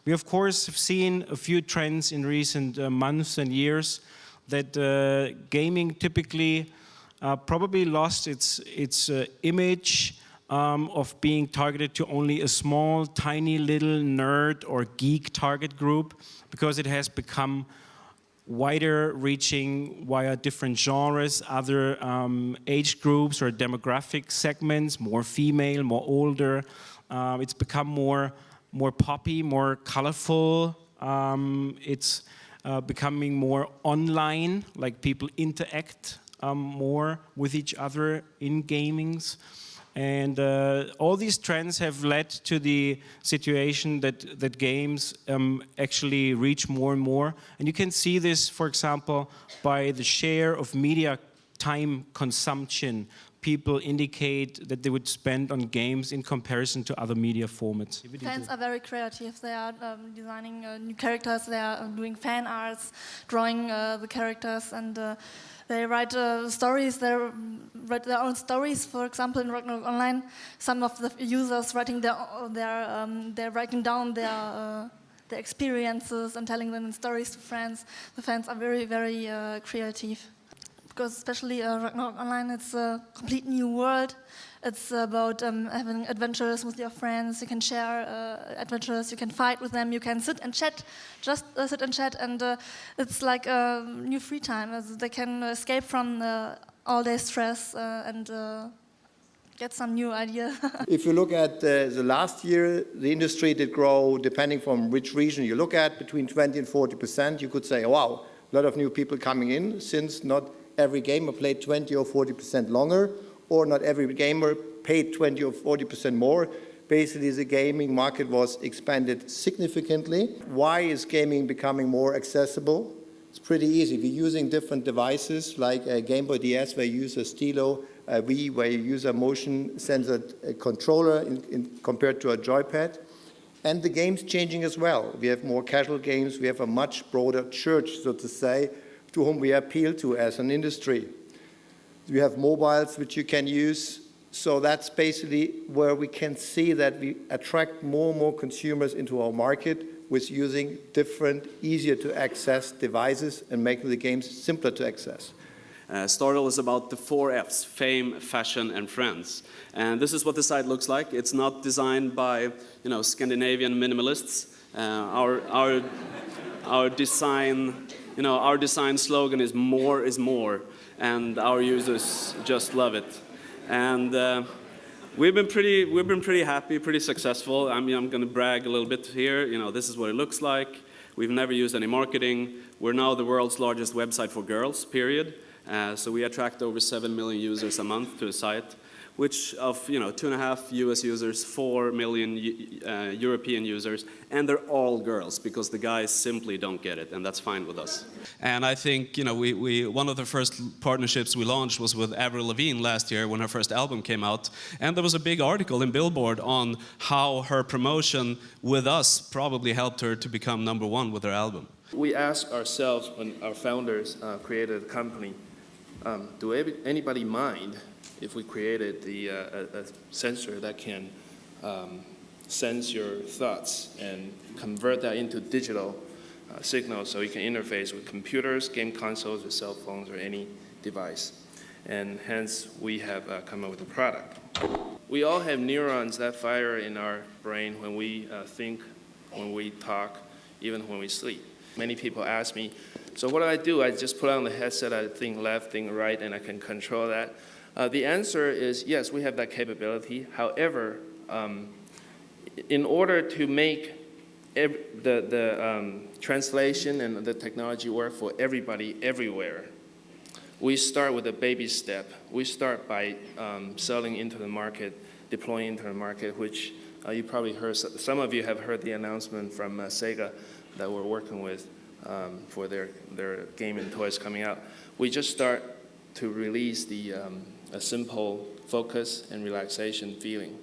We of course have seen a few trends in recent months and years that gaming typically probably lost its image of being targeted to only a small, tiny little nerd or geek target group, because it has become wider reaching via different genres, other age groups or demographic segments, more female, more older. It's become more poppy, more colorful. It's becoming more online, like people interact more with each other in gamings. And all these trends have led to the situation that games actually reach more and more. And you can see this, for example, by the share of media time consumption people indicate that they would spend on games in comparison to other media formats. Fans are very creative. They are designing new characters, they are doing fan arts, drawing the characters, and they write stories. They write their own stories. For example, in Ragnarok Online, some of the users writing they're writing down their experiences and telling them stories to friends. The fans are very, very creative. Because especially Ragnarok Online, it's a complete new world. It's about having adventures with your friends. You can share adventures, you can fight with them, you can sit and chat, just sit and chat, and it's like a new free time. As they can escape from all day stress and get some new idea. If you look at the last year, the industry did grow, depending from which region you look at, between 20 and 40%. You could say, oh, wow, a lot of new people coming in, since not every gamer played 20 or 40% longer, or not every gamer paid 20 or 40% more. Basically, the gaming market was expanded significantly. Why is gaming becoming more accessible? It's pretty easy. We're using different devices, like a Game Boy DS, where you use a Stilo, a Wii, where you use a motion sensor controller compared to a joypad. And the game's changing as well. We have more casual games. We have a much broader church, so to say, to whom we appeal to as an industry. We have mobiles which you can use, so that's basically where we can see that we attract more and more consumers into our market with using different, easier to access devices and making the games simpler to access. Stardoll is about the 4 Fs, fame, fashion, and friends. And this is what the site looks like. It's not designed by, Scandinavian minimalists. Our design, our design slogan is more is more, and our users just love it. And we've been pretty happy, pretty successful. I'm going to brag a little bit here. This is what it looks like. We've never used any marketing. We're now the world's largest website for girls, period. So we attract over 7 million users a month to the site, which of 2.5 US users, 4 million European users, and they're all girls because the guys simply don't get it, and that's fine with us. And I think we one of the first partnerships we launched was with Avril Lavigne last year when her first album came out, and there was a big article in Billboard on how her promotion with us probably helped her to become #1 with her album. We asked ourselves when our founders created the company, do anybody mind if we created a sensor that can sense your thoughts and convert that into digital signals so you can interface with computers, game consoles, or cell phones, or any device. And hence, we have come up with a product. We all have neurons that fire in our brain when we think, when we talk, even when we sleep. Many people ask me, so what do? I just put on the headset, I think left, think right, and I can control that. The answer is yes, we have that capability. However, in order to make the translation and the technology work for everybody everywhere, we start with a baby step. We start by selling into the market, deploying into the market, which you probably heard. Some of you have heard the announcement from Sega that we're working with for their game and toys coming out. We just start to release a simple focus and relaxation feeling.